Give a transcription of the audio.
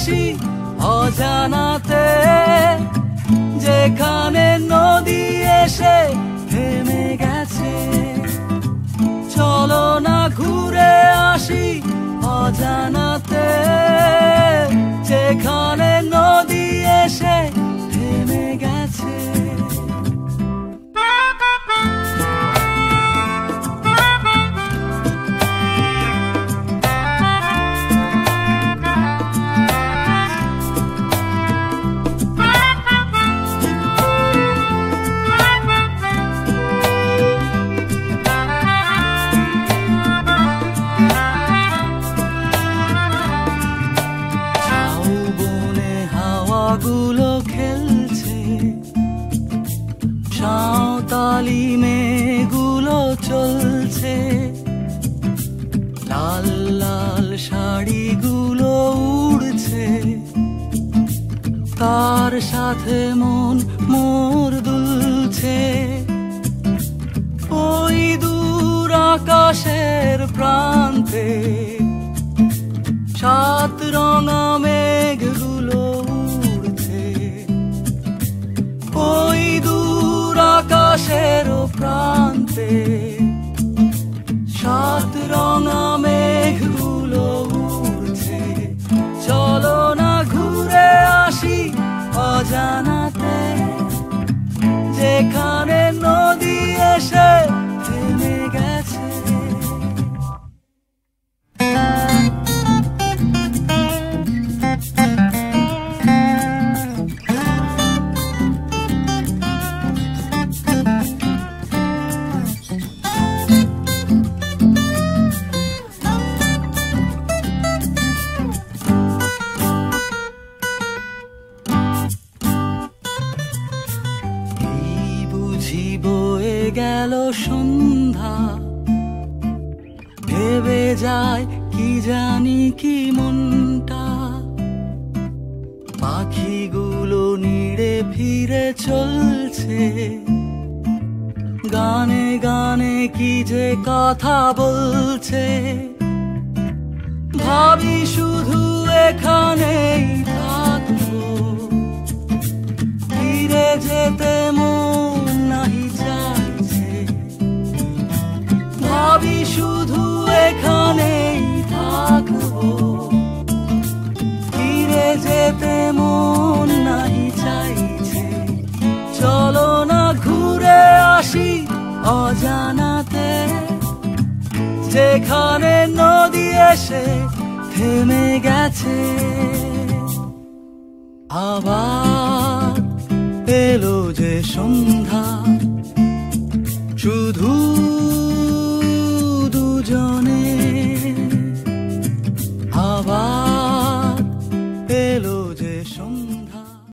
আসি অজানাতে, যেখানে নদী এসে থেমে গেছে। চলো না ঘুরে আসি অজানাতে, যেখানে নদী এসে থেমে গেছে। গুলো খেলছে, সাঁওতালি মেয়েগুলো চলছে, লাল লাল শাড়িগুলো উড়ছে, তার সাথে মন মোর দুলছে। ওই দূর আকাশের প্রান্তে সাত রঙা মেঘগুলো উড়ছে, ওই দূর আকাশের প্রান্তে সাত রঙা মেঘগুলো উড়ছে। চলো না ঘুরে আসি অজানাতে, যেখানে নদী এসে থেমে গেছে। বয়ে গেল সন্ধ্যা, ভেবে যায় কি জানি কি মনটা। পাখিগুলো নিড়ে ফিরে চলছে, গানে গানে কি যে কথা বলছে। ভাবি শুধু এখানেই থাকবো, ফিরে যেতে মন নাহি চাইছে। ভাবি শুধু এখানেই থাকবো, ফিরে যেতে মন নাহি চাইছে। চলো না ঘুরে আসি অজানাতে, যেখানে নদী এসে থেমে গেছে। আবার এলো যে সন্ধ্যা,